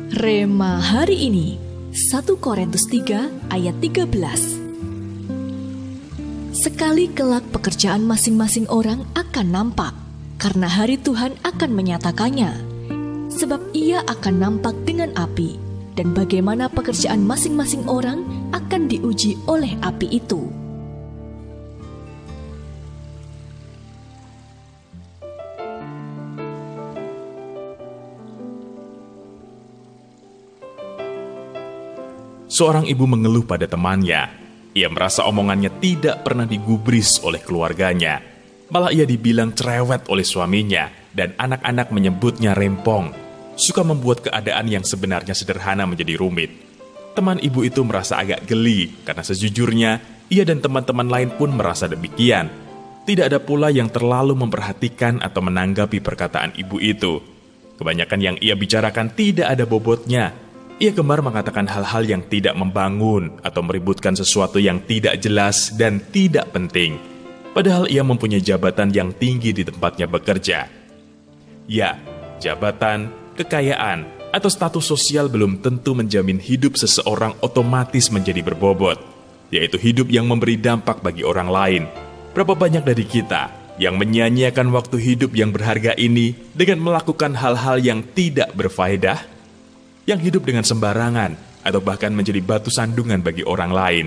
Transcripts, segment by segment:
Rema hari ini 1 Korintus 3 ayat 13. Sekali kelak pekerjaan masing-masing orang akan nampak, karena hari Tuhan akan menyatakannya. Sebab ia akan nampak dengan api, dan bagaimana pekerjaan masing-masing orang akan diuji oleh api itu. Seorang ibu mengeluh pada temannya. Ia merasa omongannya tidak pernah digubris oleh keluarganya. Malah ia dibilang cerewet oleh suaminya, dan anak-anak menyebutnya rempong. Suka membuat keadaan yang sebenarnya sederhana menjadi rumit. Teman ibu itu merasa agak geli, karena sejujurnya ia dan teman-teman lain pun merasa demikian. Tidak ada pula yang terlalu memperhatikan atau menanggapi perkataan ibu itu. Kebanyakan yang ia bicarakan tidak ada bobotnya. Ia gemar mengatakan hal-hal yang tidak membangun atau meributkan sesuatu yang tidak jelas dan tidak penting. Padahal ia mempunyai jabatan yang tinggi di tempatnya bekerja. Ya, jabatan, kekayaan, atau status sosial belum tentu menjamin hidup seseorang otomatis menjadi berbobot, yaitu hidup yang memberi dampak bagi orang lain. Berapa banyak dari kita yang menyia-nyiakan waktu hidup yang berharga ini dengan melakukan hal-hal yang tidak berfaedah? Yang hidup dengan sembarangan, atau bahkan menjadi batu sandungan bagi orang lain.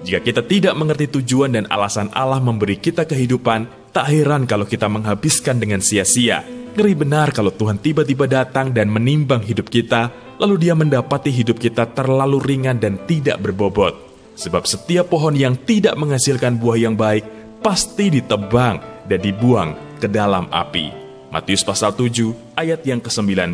Jika kita tidak mengerti tujuan dan alasan Allah memberi kita kehidupan, tak heran kalau kita menghabiskan dengan sia-sia. Ngeri benar kalau Tuhan tiba-tiba datang dan menimbang hidup kita, lalu Dia mendapati hidup kita terlalu ringan dan tidak berbobot. Sebab setiap pohon yang tidak menghasilkan buah yang baik, pasti ditebang dan dibuang ke dalam api. Matius pasal 7 ayat yang ke-19.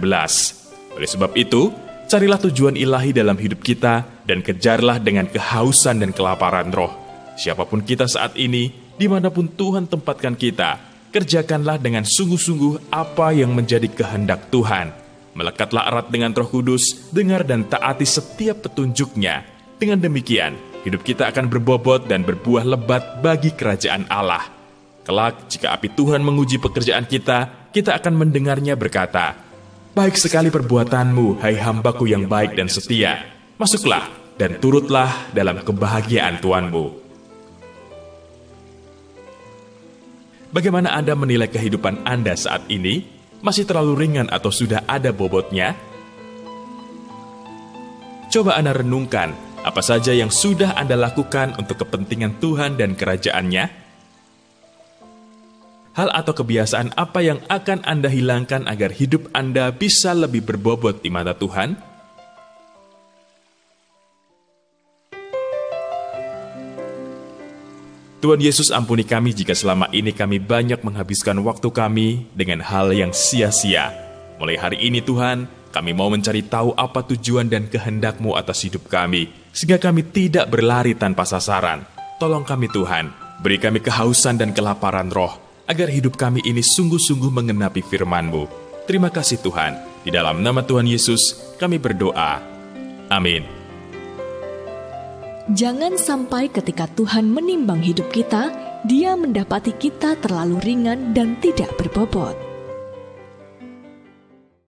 Oleh sebab itu, carilah tujuan ilahi dalam hidup kita dan kejarlah dengan kehausan dan kelaparan roh. Siapapun kita saat ini, dimanapun Tuhan tempatkan kita, kerjakanlah dengan sungguh-sungguh apa yang menjadi kehendak Tuhan. Melekatlah erat dengan Roh Kudus, dengar dan taati setiap petunjuk-Nya. Dengan demikian, hidup kita akan berbobot dan berbuah lebat bagi kerajaan Allah. Kelak, jika api Tuhan menguji pekerjaan kita, kita akan mendengarnya berkata, "Baik sekali perbuatanmu, hai hambaku yang baik dan setia. Masuklah dan turutlah dalam kebahagiaan Tuanmu." Bagaimana Anda menilai kehidupan Anda saat ini? Masih terlalu ringan atau sudah ada bobotnya? Coba Anda renungkan, apa saja yang sudah Anda lakukan untuk kepentingan Tuhan dan kerajaan-Nya? Hal atau kebiasaan apa yang akan Anda hilangkan agar hidup Anda bisa lebih berbobot di mata Tuhan? Tuhan Yesus, ampuni kami jika selama ini kami banyak menghabiskan waktu kami dengan hal yang sia-sia. Mulai hari ini Tuhan, kami mau mencari tahu apa tujuan dan kehendak-Mu atas hidup kami, sehingga kami tidak berlari tanpa sasaran. Tolong kami Tuhan, beri kami kehausan dan kelaparan roh, agar hidup kami ini sungguh-sungguh mengenapi firman-Mu. Terima kasih Tuhan. Di dalam nama Tuhan Yesus, kami berdoa. Amin. Jangan sampai ketika Tuhan menimbang hidup kita, Dia mendapati kita terlalu ringan dan tidak berbobot.